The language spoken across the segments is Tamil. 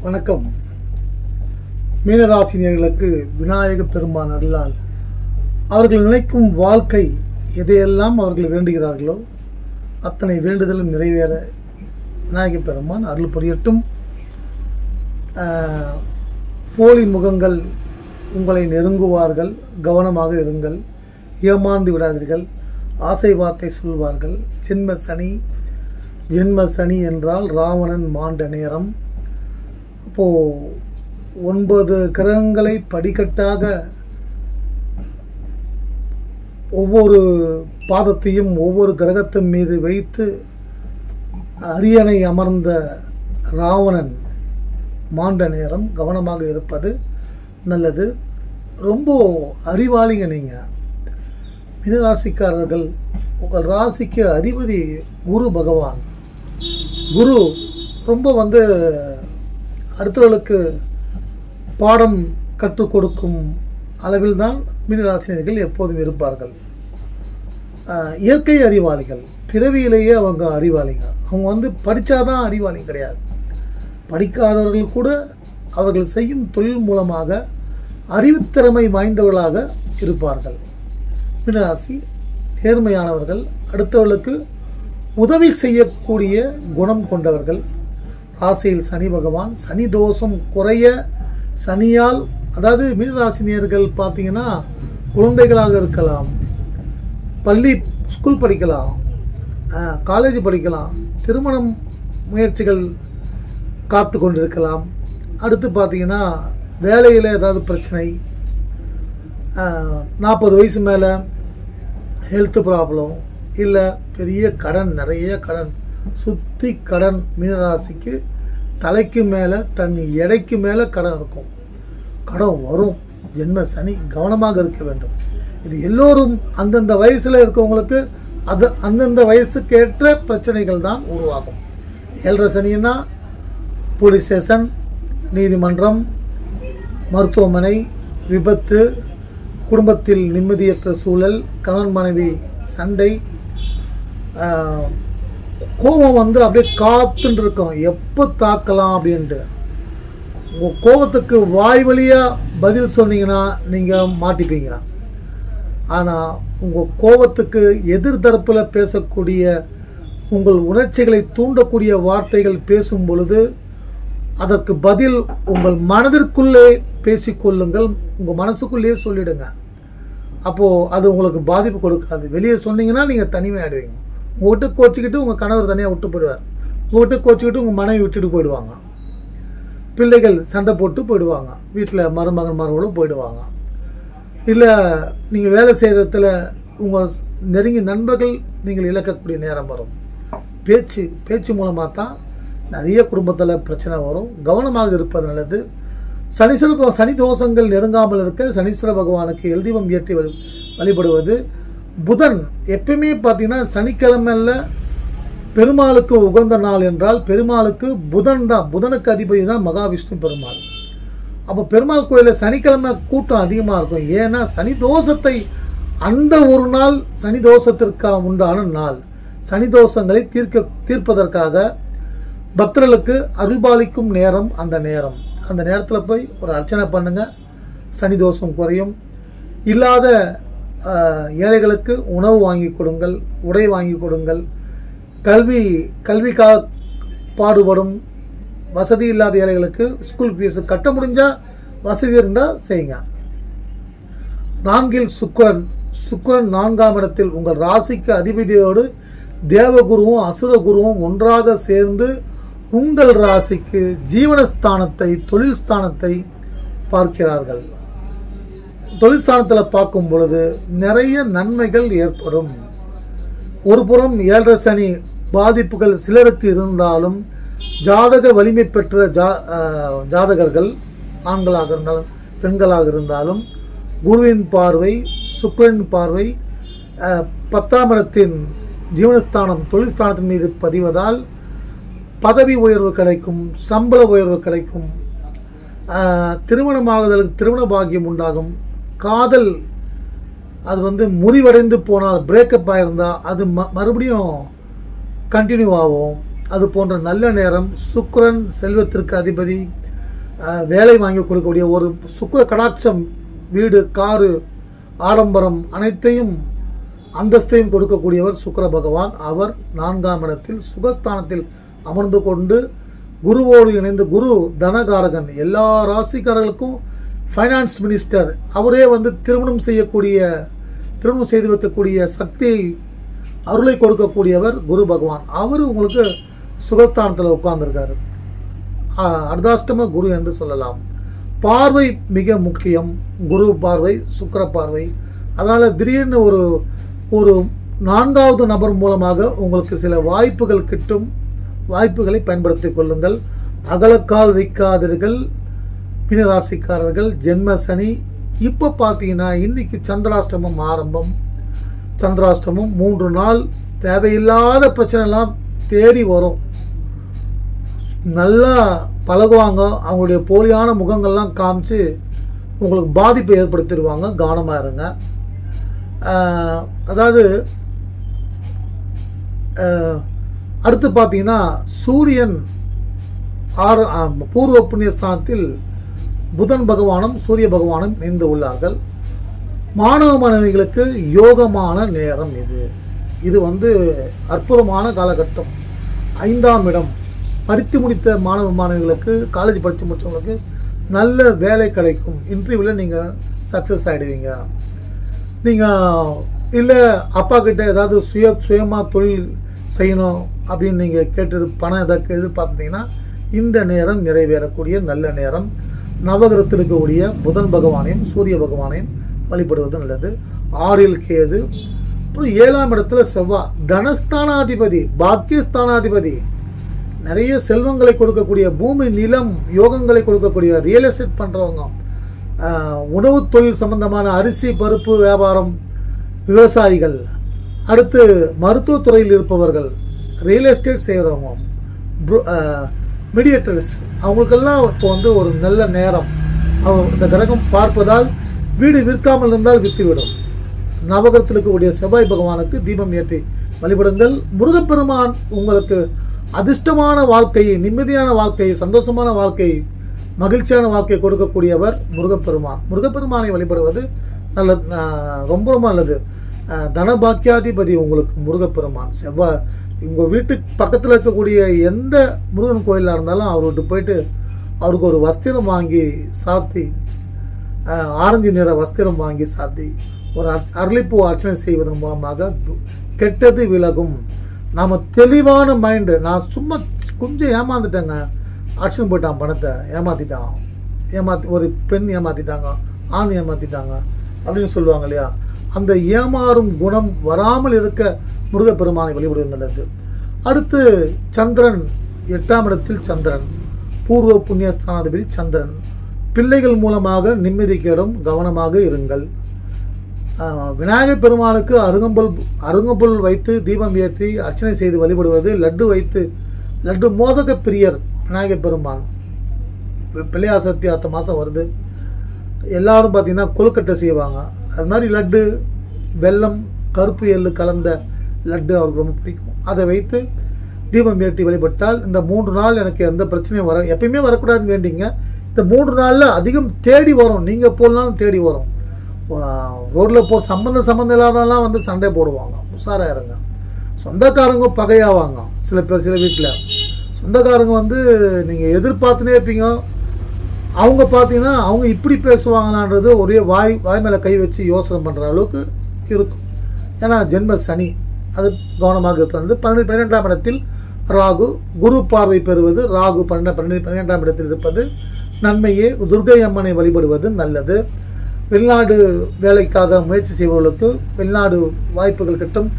வணக்கம். மீனராசினியர்களுக்கு விநாயக பெருமான் அருளால் அவர்கள் நினைக்கும் வாழ்க்கை எதையெல்லாம் அவர்கள் வேண்டுகிறார்களோ அத்தனை வேண்டுதலும் நிறைவேற விநாயக பெருமான் அருள் புரியட்டும். போலி முகங்கள் உங்களை நெருங்குவார்கள், கவனமாக இருங்கள், ஏமாந்து விடாதீர்கள், ஆசை வார்த்தை சொல்வார்கள். ஜென்ம சனி என்றால் ராவணன் மாண்ட நேரம். அப்போது 9 கிரகங்களை படிக்கட்டாக ஒவ்வொரு பாதத்தையும் ஒவ்வொரு கிரகத்தின் மீது வைத்து அரியணை அமர்ந்த ராவணன் மாண்ட நேரம். கவனமாக இருப்பது நல்லது. ரொம்ப அறிவாளிங்க நீங்கள் மீனராசிக்காரர்கள். உங்கள் ராசிக்கு அதிபதி குரு பகவான். குரு ரொம்ப அடுத்தவர்களுக்கு பாடம் கற்றுக் கொடுக்கும் அளவில் தான் மீனராசினியர்கள் எப்போதும் இருப்பார்கள். இயற்கை அறிவாளிகள், பிறவியிலேயே அவங்க அறிவாளிங்க. அவங்க படித்தாதான் அறிவாளி கிடையாது. படிக்காதவர்கள் கூட அவர்கள் செய்யும் தொழில் மூலமாக அறிவுத்திறமை வாய்ந்தவர்களாக இருப்பார்கள். மீனராசி நேர்மையானவர்கள், அடுத்தவர்களுக்கு உதவி செய்யக்கூடிய குணம் கொண்டவர்கள். ராசியில் சனி பகவான், சனி தோஷம் குறைய சனியால், அதாவது மீனராசினியர்கள் பார்த்தீங்கன்னா குழந்தைகளாக இருக்கலாம், ஸ்கூல் படிக்கலாம், காலேஜ் படிக்கலாம், திருமணம் முயற்சிகள் காத்து கொண்டிருக்கலாம். அடுத்து பார்த்தீங்கன்னா வேலையில் ஏதாவது பிரச்சனை, 40 வயசு மேலே ஹெல்த் ப்ராப்ளம், இல்லை பெரிய கடன், நிறைய கடன், சுற்றி கடன். மீனராசிக்கு தலைக்கு மேலே தன் எடைக்கு மேலே கடன் இருக்கும். கடன் வரும். ஜென்ம சனி, கவனமாக இருக்க வேண்டும். இது எல்லோரும் அந்தந்த வயசில் இருக்கவங்களுக்கு அந்தந்த வயசுக்கேற்ற பிரச்சனைகள் தான் உருவாகும். 7.5 சனின்னா போலீஸ் ஸ்டேஷன், நீதிமன்றம், மருத்துவமனை, விபத்து, குடும்பத்தில் நிம்மதியற்ற சூழல், கணவன் மனைவி சண்டை, கோபம் அப்படியே காத்துன்னு இருக்கும், எப்போ தாக்கலாம் அப்படின்ட்டு. உங்கள் கோபத்துக்கு வாய் வழியாக பதில் சொன்னீங்கன்னா நீங்கள் மாட்டிப்பீங்க. ஆனால் உங்கள் கோபத்துக்கு எதிர்தரப்பில் பேசக்கூடிய, உங்கள் உணர்ச்சிகளை தூண்டக்கூடிய வார்த்தைகள் பேசும் பொழுது அதற்கு பதில் உங்கள் மனதிற்குள்ளே பேசிக்கொள்ளுங்கள். உங்கள் மனசுக்குள்ளேயே சொல்லிடுங்க. அப்போது அது உங்களுக்கு பாதிப்பு கொடுக்காது. வெளியே சொன்னீங்கன்னா நீங்கள் தனிமையாடுவீங்க. உங்கள்கிட்ட கோச்சிக்கிட்டு உங்கள் கணவர் தனியாக விட்டு போயிடுவார். உங்கள்கிட்ட கோச்சிக்கிட்டு உங்கள் மனைவி விட்டுட்டு போயிடுவாங்க. பிள்ளைகள் சண்டை போட்டு போயிடுவாங்க. வீட்டில் மருமகளும் போயிடுவாங்க. இல்லை நீங்கள் வேலை செய்கிறதுல உங்கள் நெருங்கிய நண்பர்கள் நீங்கள் இழக்கக்கூடிய நேரம் வரும். பேச்சு மூலமாக தான் நிறைய குடும்பத்தில் பிரச்சனை வரும். கவனமாக இருப்பது நல்லது. சனி தோஷங்கள் நெருங்காமல் இருக்க சனீஸ்வர பகவானுக்கு எல்தீபம் ஏற்றி வழிபடுவது. புதன் எப்பயுமே பார்த்தீங்கன்னா சனிக்கிழமையில் பெருமாளுக்கு உகந்த நாள் என்றால் பெருமாளுக்கு புதன் தான். புதனுக்கு அதிபதி தான் மகாவிஷ்ணு பெருமாள். அப்போ பெருமாள் கோயிலில் சனிக்கிழமை கூட்டம் அதிகமாக இருக்கும். ஏன்னா சனி தோஷத்தை, அந்த ஒரு நாள் சனி தோஷத்திற்காக உண்டான நாள். சனி தோஷங்களை தீர்ப்பதற்காக பக்தர்களுக்கு அருள்பாலிக்கும் நேரம். அந்த நேரத்தில் போய் ஒரு அர்ச்சனை பண்ணுங்க, சனி தோஷம் குறையும். இல்லாத ஏழைகளுக்கு உணவு வாங்கி கொடுங்கள், உடை வாங்கி கொடுங்கள். கல்விக்காக பாடுபடும் வசதி இல்லாத ஏழைகளுக்கு ஸ்கூல் ஃபீஸ் கட்ட முடிஞ்சால், வசதி இருந்தால் செய்யுங்க. 4 சுக்கிரன் 4ஆம் இடத்தில் உங்கள் ராசிக்கு அதிபதியோடு தேவகுருவும் அசுரகுருவும் ஒன்றாக சேர்ந்து உங்கள் ராசிக்கு ஜீவனஸ்தானத்தை, தொழில் ஸ்தானத்தை பார்க்கிறார்கள். தொழில் ஸ்தானத்தில் பார்க்கும் பொழுது நிறைய நன்மைகள் ஏற்படும். ஒரு புறம் 7.5 சனி பாதிப்புகள் சிலருக்கு இருந்தாலும், ஜாதக வலிமை பெற்ற ஜாதகர்கள் ஆண்களாக இருந்தாலும் பெண்களாக இருந்தாலும் குருவின் பார்வை, சுக்கிரனின் பார்வை 10ஆம் இடத்தின் ஜீவனஸ்தானம் தொழில் ஸ்தானத்தின் மீது பதிவதால் பதவி உயர்வு கிடைக்கும், சம்பள உயர்வு கிடைக்கும், திருமணமாகுதலுக்கு திருமண பாக்கியம் உண்டாகும். காதல் அது முறிவடைந்து போனால், பிரேக்கப் ஆகிருந்தால் அது மறுபடியும் கண்டினியூ ஆகும். அது போன்ற நல்ல நேரம். சுக்கிரன் செல்வத்திற்கு அதிபதி, வேலை வாங்கி கொடுக்கக்கூடிய ஒரு சுக்கிர கடாட்சம், வீடு, காரு, ஆடம்பரம் அனைத்தையும் அந்தஸ்தையும் கொடுக்கக்கூடியவர் சுக்கிர பகவான். அவர் 4ஆம் இடத்தில் சுகஸ்தானத்தில் அமர்ந்து கொண்டு குருவோடு இணைந்து, குரு தனகாரகன், எல்லா ராசிக்காரர்களுக்கும் ஃபைனான்ஸ் மினிஸ்டர், அவரே வந்து திருமணம் செய்து வைக்கக்கூடிய சக்தியை, அருளை கொடுக்கக்கூடியவர் குரு பகவான். அவர் உங்களுக்கு சுகஸ்தானத்தில் உட்கார்ந்துருக்காரு. அர்த்தாஷ்டம குரு என்று சொல்லலாம். பார்வை மிக முக்கியம். குரு பார்வை, சுக்கிர பார்வை. அதனால் திடீர்னு ஒரு 4வது நபர் மூலமாக உங்களுக்கு சில வாய்ப்புகள் கிட்டும். வாய்ப்புகளை பயன்படுத்திக் கொள்ளுங்கள். அகலக்கால் வைக்காதீர்கள் மீனராசிக்காரர்கள். ஜென்ம சனி இப்போ பார்த்தீங்கன்னா இன்னைக்கு சந்திராஷ்டமம் ஆரம்பம். சந்திராஷ்டமம் 3 நாள் தேவையில்லாத பிரச்சனைலாம் தேடி வரும். நல்லா பழகுவாங்க. அவங்களுடைய போலியான முகங்கள்லாம் காமிச்சு உங்களுக்கு பாதிப்பை ஏற்படுத்திடுவாங்க. கவனமாக இருங்க. அதாவது அடுத்து பார்த்தீங்கன்னா சூரியன் பூர்வ புண்ணியஸ்தானத்தில் புதன் பகவானும் சூரிய பகவானும் இணைந்து உள்ளார்கள். மாணவ மாணவிகளுக்கு யோகமான நேரம் இது வந்து அற்புதமான காலகட்டம். 5ஆம் இடம். படித்து முடித்த மாணவ மாணவிகளுக்கு, காலேஜ் படித்து முடித்தவங்களுக்கு நல்ல வேலை கிடைக்கும். இன்டர்வியூவில் நீங்கள் சக்ஸஸ் ஆகிடுவீங்க. நீங்கள் இல்லை அப்பா கிட்ட ஏதாவது சுயமாக தொழில் செய்யணும் அப்படின்னு நீங்கள் கேட்டு பணம் எதாவது எதிர்பார்த்தீங்கன்னா இந்த நேரம் நிறைவேறக்கூடிய நல்ல நேரம். நவகிரகத்தில் இருக்கக்கூடிய புதன் பகவானையும் சூரிய பகவானையும் வழிபடுவது நல்லது. 6இல் கேது. அப்புறம் 7ஆம் இடத்துல செவ்வாய், தனஸ்தானாதிபதி, பாக்கியஸ்தானாதிபதி, நிறைய செல்வங்களை கொடுக்கக்கூடிய, பூமி நிலம் யோகங்களை கொடுக்கக்கூடிய, ரியல் எஸ்டேட் பண்ணுறவங்க, உணவு தொழில் சம்பந்தமான அரிசி பருப்பு வியாபாரம், விவசாயிகள், அடுத்து மருத்துவத்துறையில் இருப்பவர்கள், ரியல் எஸ்டேட் செய்கிறவங்க, மீடியேட்டர்ஸ், அவங்களுக்கெல்லாம் இப்போ வந்து ஒரு நல்ல நேரம். இந்த கிரகம் பார்ப்பதால் வீடு விற்காமல் இருந்தால் விற்றுவிடும். நவகிரகத்தில் இருக்கக்கூடிய செவ்வாய் பகவானுக்கு தீபம் ஏற்றி வழிபடுங்கள். முருகப்பெருமான் உங்களுக்கு அதிர்ஷ்டமான வாழ்க்கையை, நிம்மதியான வாழ்க்கையை, சந்தோஷமான வாழ்க்கையை, மகிழ்ச்சியான வாழ்க்கையை கொடுக்கக்கூடியவர் முருகப்பெருமான். முருகப்பெருமானை வழிபடுவது நல்லது, ரொம்ப ரொம்ப நல்லது. தனபாக்கியாதிபதி உங்களுக்கு முருகப்பெருமான். செவ்வாய் உங்கள் வீட்டுக்கு பக்கத்தில் இருக்கக்கூடிய எந்த முருகன் கோயிலாக இருந்தாலும் அவர்கிட்ட போயிட்டு அவருக்கு ஒரு வஸ்திரம் வாங்கி சாத்தி, ஆரஞ்சு நிற வஸ்திரம் வாங்கி சாத்தி ஒரு அரளிப்பூ அர்ச்சனை செய்வதன் மூலமாக கெட்டது விலகும். நாம் தெளிவான மைண்டு. நான் சும்மா கொஞ்சம் ஏமாந்துட்டேங்க, அர்ச்சனை போயிட்டான், பணத்தை ஏமாற்றிட்டான், ஒரு பெண் ஏமாற்றிட்டாங்க, ஆண் ஏமாற்றிட்டாங்க அப்படின்னு சொல்லுவாங்க இல்லையா. அந்த ஏமாறும் குணம் வராமல் இருக்க முருகப்பெருமானை வழிபடுவது நல்லது. அடுத்து சந்திரன், 8ஆம் இடத்தில் சந்திரன், பூர்வ புண்ணியஸ்தானாதிபதி சந்திரன். பிள்ளைகள் மூலமாக நிம்மதி கேடும், கவனமாக இருங்கள். விநாயகர் பெருமானுக்கு அருங்கம்புல் வைத்து தீபம் ஏற்றி அர்ச்சனை செய்து வழிபடுவது, லட்டு மோதக பிரியர் விநாயகர் பெருமான். பிள்ளையார் சதுர்த்தி அடுத்த மாதம் வருது. எல்லாரும் பார்த்தீங்கன்னா கொழுக்கட்டை செய்வாங்க. அது மாதிரி லட்டு, வெல்லம், கருப்பு எள்ளு கலந்த லட்டு அவருக்கு ரொம்ப பிடிக்கும். அதை வைத்து தீபம் ஏற்றி வழிபட்டால் இந்த 3 நாள் எனக்கு எந்த பிரச்சனையும் எப்பயுமே வரக்கூடாதுன்னு வேண்டிங்க. இந்த 3 நாளில் அதிகம் தேடி வரும். நீங்கள் போனாலும் தேடி வரும். ரோட்டில் சம்மந்தம் இல்லாதெல்லாம் வந்து சண்டை போடுவாங்க. உஷாராக இருங்க. சொந்தக்காரங்க பகையாவாங்க. சில வீட்டில் சொந்தக்காரங்க வந்து நீங்கள் எதிர்பார்த்துனே இருப்பீங்க. அவங்க பார்த்தீங்கன்னா அவங்க இப்படி பேசுவாங்களான்றது ஒரே வாய் மேலே கை வச்சு யோசனை பண்ணுற அளவுக்கு இருக்கும். ஏன்னா ஜென்ம சனி. அது கவனமாக இருப்பது. 12ஆம் இடத்தில் ராகு, குரு பார்வை பெறுவது. ராகு 12ஆம் இடத்தில் இருப்பது நன்மையே. துர்க்கை அம்மனை வழிபடுவது நல்லது. வெளிநாடு வேலைக்காக முயற்சி செய்பவர்களுக்கு வெளிநாடு வாய்ப்புகள் கிட்டும்.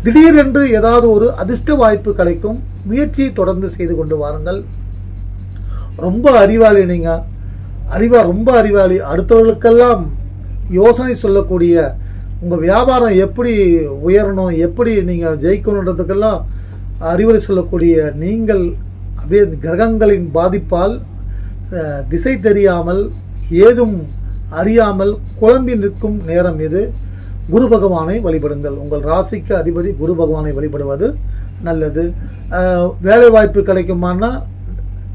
திடீரென்று ஏதாவது ஒரு அதிர்ஷ்ட வாய்ப்பு கிடைக்கும். முயற்சியை தொடர்ந்து செய்து கொண்டு வாருங்கள். ரொம்ப அறிவாளி நீங்கள். ரொம்ப அறிவாளி. அடுத்தவர்களுக்கெல்லாம் யோசனை சொல்லக்கூடிய, உங்கள் வியாபாரம் எப்படி உயரணும், எப்படி நீங்கள் ஜெயிக்கணுன்றதுக்கெல்லாம் அறிவுரை சொல்லக்கூடிய நீங்கள் அப்படியே கிரகங்களின் பாதிப்பால் திசை தெரியாமல், ஏதும் அறியாமல் குழம்பி நிற்கும் நேரம் இது. குரு பகவானை வழிபடுங்கள். உங்கள் ராசிக்கு அதிபதி குரு பகவானை வழிபடுவது நல்லது. வேலை வாய்ப்பு கிடைக்குமானா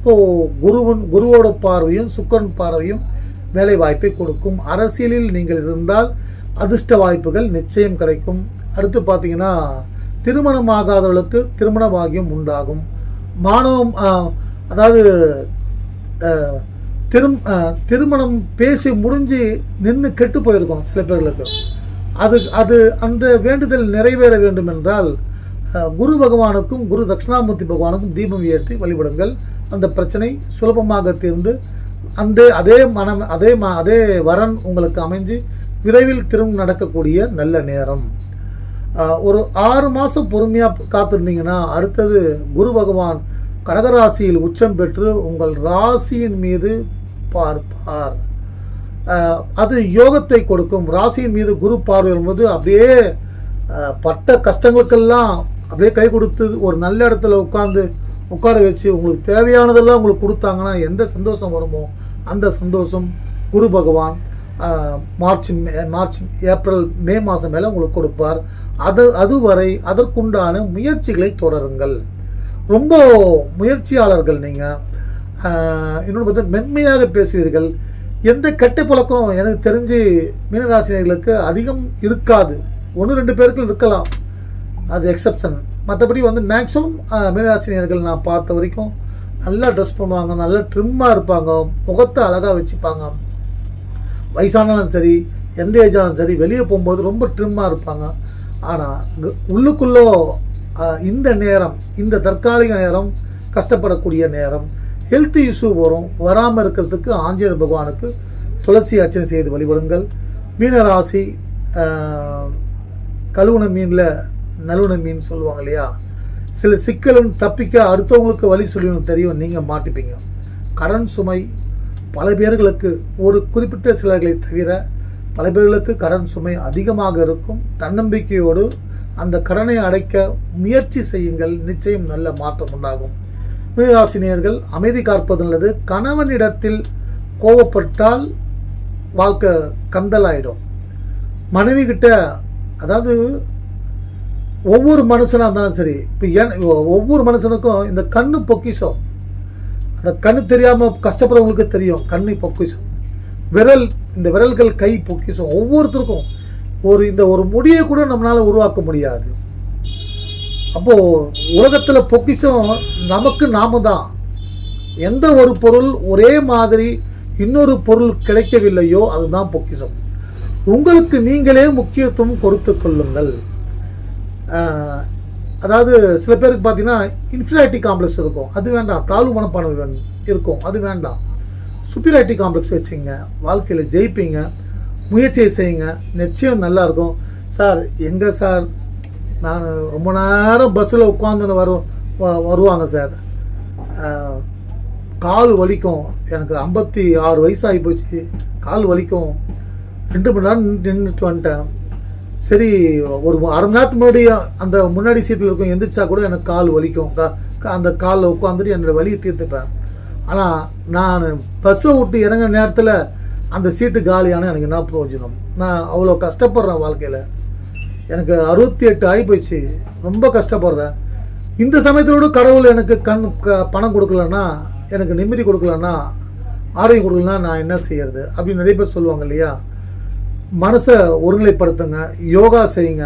இப்போது குருவோட பார்வையும் சுக்கிரன் பார்வையும் வேலை வாய்ப்பை கொடுக்கும். அரசியலில் நீங்கள் இருந்தால் அதிர்ஷ்ட வாய்ப்புகள் நிச்சயம் கிடைக்கும். அடுத்து பார்த்தீங்கன்னா திருமணம் ஆகாதவர்களுக்கு திருமண பாகியம் உண்டாகும். அதாவது திருமணம் பேசி முடிஞ்சு நின்று கெட்டு போயிருக்கும் சில பேர்களுக்கு. அது அந்த வேண்டுதல் நிறைவேற வேண்டும் என்றால் குரு பகவானுக்கும் குரு தட்சிணாமூர்த்தி பகவானுக்கும் தீபம் ஏற்றி வழிபடுங்கள். அந்த பிரச்சனை சுலபமாக தீர்ந்து அதே வரன் உங்களுக்கு அமைஞ்சு விரைவில் திரும்ப நடக்கக்கூடிய நல்ல நேரம். ஒரு 6 மாதம் பொறுமையாக காத்திருந்தீங்கன்னா அடுத்தது குரு பகவான் கடகராசியில் உச்சம் பெற்று உங்கள் ராசியின் மீது பார்ப்பார். அது யோகத்தை கொடுக்கும். ராசியின் மீது குரு பார்வை வரும்போது அப்படியே பட்ட கஷ்டங்களுக்கெல்லாம் அப்படியே கை கொடுத்து ஒரு நல்ல இடத்துல உட்கார வச்சு உங்களுக்கு தேவையானதெல்லாம் உங்களுக்கு கொடுத்தாங்கன்னா எந்த சந்தோஷம் வருமோ அந்த சந்தோஷம் குரு பகவான் மார்ச் ஏப்ரல் மே மாதம் மேலே உங்களுக்கு கொடுப்பார். அதுவரை அதற்குண்டான முயற்சிகளை தொடருங்கள். ரொம்ப முயற்சியாளர்கள் நீங்கள். இன்னொன்று பார்த்தா மென்மையாக பேசுவீர்கள். எந்த கெட்ட பழக்கம் எனக்கு தெரிஞ்சு மீனராசினியர்களுக்கு அதிகம் இருக்காது. 1-2 பேருக்கு இருக்கலாம், அது எக்ஸப்ஷன். மற்றபடி மேக்ஸிமம் மீனராசினியர்கள் நான் பார்த்த வரைக்கும் நல்லா ட்ரெஸ் பண்ணுவாங்க, நல்லா ட்ரிம்மாக இருப்பாங்க, முகத்தை அழகாக வச்சுப்பாங்க. வயசானாலும் சரி எந்த ஏஜானாலும் சரி வெளியே போகும்போது ரொம்ப ட்ரிம்மாக இருப்பாங்க. ஆனால் உள்ளுக்குள்ளோ இந்த நேரம், இந்த தற்காலிக நேரம் கஷ்டப்படக்கூடிய நேரம். ஹெல்த் இஷ்யூ வராமல் இருக்கிறதுக்கு ஆஞ்சநேயர் பகவானுக்கு துளசி அர்ச்சனை செய்து வழிபடுங்கள். மீனராசி கழுவுன மீனில் நழுவுன மீன் சொல்லுவாங்க இல்லையா, சில சிக்கலும் தப்பிக்க அடுத்தவங்களுக்கு வழி சொல்லணும் தெரியும், நீங்கள் மாட்டிப்பீங்க. கடன் சுமை பல பேர்களுக்கு, ஒரு குறிப்பிட்ட சிலர்களை தவிர பல பேர்களுக்கு கடன் சுமை அதிகமாக இருக்கும். தன்னம்பிக்கையோடு அந்த கடனை அடைக்க முயற்சி செய்யுங்கள், நிச்சயம் நல்ல மாற்றம் உண்டாகும். மீனராசினியர்கள் அமைதி காப்பது நல்லது. கணவனிடத்தில் கோபப்பட்டால் வாழ்க்கை கந்தலாயிடும். மனைவி கிட்ட, அதாவது ஒவ்வொரு மனுஷனாக இருந்தாலும் சரி, இப்போ ஒவ்வொரு மனுஷனுக்கும் இந்த கண்ணு பொக்கிஷம். அந்த கண்ணு தெரியாமல் கஷ்டப்படுறவங்களுக்கு தெரியும் கண்ணு பொக்கிஷம். இந்த விரல்கள் கை பொக்கிஷம். ஒவ்வொருத்தருக்கும் இந்த ஒரு முடியை கூட நம்மளால் உருவாக்க முடியாது. அப்போது உலகத்தில் பொக்கிஷம் நமக்கு நாம தான். எந்த ஒரு பொருள் ஒரே மாதிரி இன்னொரு பொருள் கிடைக்கவில்லையோ அதுதான் பொக்கிஷம். உங்களுக்கு நீங்களே முக்கியத்துவம் கொடுத்து கொள்ளுங்கள். அதாவது சில பேருக்கு பார்த்தீங்கன்னா இன்ஃபீரியாரிட்டி காம்ப்ளெக்ஸ் இருக்கும், அது வேண்டாம். தாழ்வு மனப்பான்மை இருக்கும், அது வேண்டாம். சுப்பீரியாரிட்டி காம்ப்ளெக்ஸ் வச்சுங்க, வாழ்க்கையில் ஜெயிப்பீங்க. முயற்சியை செய்யுங்க, நிச்சயம் நல்லா இருக்கும். சார் எங்கே சார், நான் ரொம்ப நேரம் பஸ்ஸில் உட்காந்துன்னு வருவாங்க சார், கால் வலிக்கும், எனக்கு 56 வயசாகி போச்சு, கால் வலிக்கும், 2 மணி நேரம் நின்றுட்டு வந்துட்டேன். சரி, ஒரு அரை மணி நேரத்துக்கு முன்னாடி அந்த முன்னாடி சீட்டில் இருக்கும் எந்திரிச்சா கூட எனக்கு கால் வலிக்கும், அந்த காலில் உட்காந்துட்டு என்னோடய வலியை தீர்த்துப்பேன். ஆனால் நான் பஸ்ஸை விட்டு இறங்குற நேரத்தில் அந்த சீட்டு காலியான எனக்கு என்ன பிரயோஜனம்? நான் அவ்வளோ கஷ்டப்படுறேன் வாழ்க்கையில். எனக்கு 68 ஆகி போயிடுச்சு, ரொம்ப கஷ்டப்படுறேன். இந்த சமயத்தோடு கடவுள் எனக்கு பணம் கொடுக்கலன்னா, எனக்கு நிம்மதி கொடுக்கலன்னா, ஆரோக்கியம் கொடுக்கலன்னா நான் என்ன செய்யறது அப்படின்னு நிறைய பேர் சொல்லுவாங்க இல்லையா. மனசை ஒருநிலைப்படுத்துங்க, யோகா செய்யுங்க.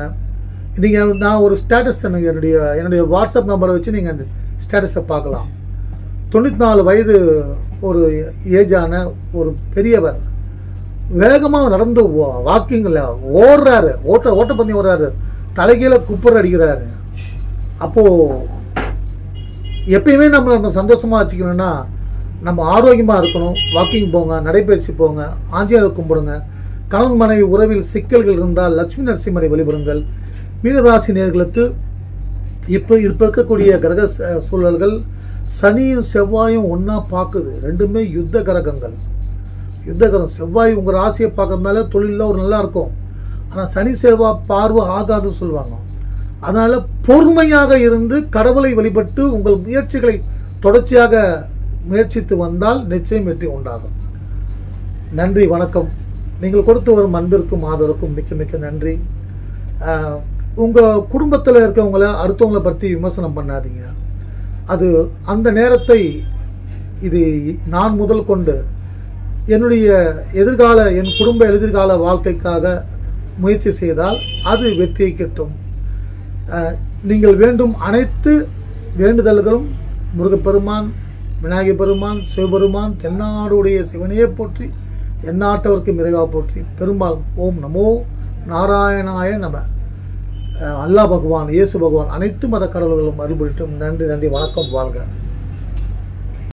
நீங்கள் நான் ஒரு ஸ்டேட்டஸ் என்னுடைய வாட்ஸ்அப் நம்பரை வச்சு நீங்கள் அந்த ஸ்டேட்டஸை பார்க்கலாம். 94 வயது ஒரு ஏஜான ஒரு பெரியவர் வேகமாக நடந்து வாக்கிங்கில் ஓடுறாரு, ஓட்டப்பந்தயம் ஓடுறாரு, தலைகீழ குப்பர் அடிக்கிறாரு. அப்போது எப்பயுமே நம்ம சந்தோஷமாக வச்சுக்கணும்னா நம்ம ஆரோக்கியமாக இருக்கணும். வாக்கிங் போங்க, நடைபயிற்சி போங்க, ஆஞ்சநேயரை கும்பிடுங்க. கணவன் மனைவி உறவில் சிக்கல்கள் இருந்தால் லட்சுமி நரசிம்மரை வழிபடுங்கள். மீனராசி நேயர்களுக்கு இப்போ இருக்கக்கூடிய கிரக சூழல்கள் சனியும் செவ்வாயும் ஒன்றா பார்க்குது. ரெண்டுமே யுத்த கிரகங்கள். செவ்வாய் உங்கள் ராசியை பார்க்கறதுனால தொழிலில் ஒரு நல்லா இருக்கும். ஆனால் சனி செவ்வாய் பார்வை ஆகாதுன்னு சொல்லுவாங்க. அதனால் பொறுமையாக இருந்து கடவுளை வழிபட்டு உங்கள் முயற்சிகளை தொடர்ச்சியாக முயற்சித்து வந்தால் நிச்சயம் வெற்றி உண்டாகும். நன்றி, வணக்கம். நீங்கள் கொடுத்து வரும் அன்பிற்கும் ஆதரவுக்கும் மிக்க மிக்க நன்றி. உங்கள் குடும்பத்தில் இருக்கவங்கள அடுத்தவங்களை பற்றி விமர்சனம் பண்ணாதீங்க. அது அந்த நேரத்தை இது நான் முதல் கொண்டு என்னுடைய என் குடும்ப எதிர்கால வாழ்க்கைக்காக முயற்சி செய்தால் அது வெற்றியை கிட்டும். நீங்கள் வேண்டும் அனைத்து வேண்டுதல்களும் முருகப்பெருமான், விநாயகப் பெருமான், சிவபெருமான், தென்னாடுடைய சிவனையே போற்றி, எந்நாட்டவருக்கு மிருகா போற்றி, பெருமாள் ஓம் நமோ நாராயணாய நம, அல்லாஹ் பகவான், இயேசு பகவான், அனைத்து மத கடவுள்களும் அருள்புரியட்டும். நன்றி, வணக்கம், வாழ்க.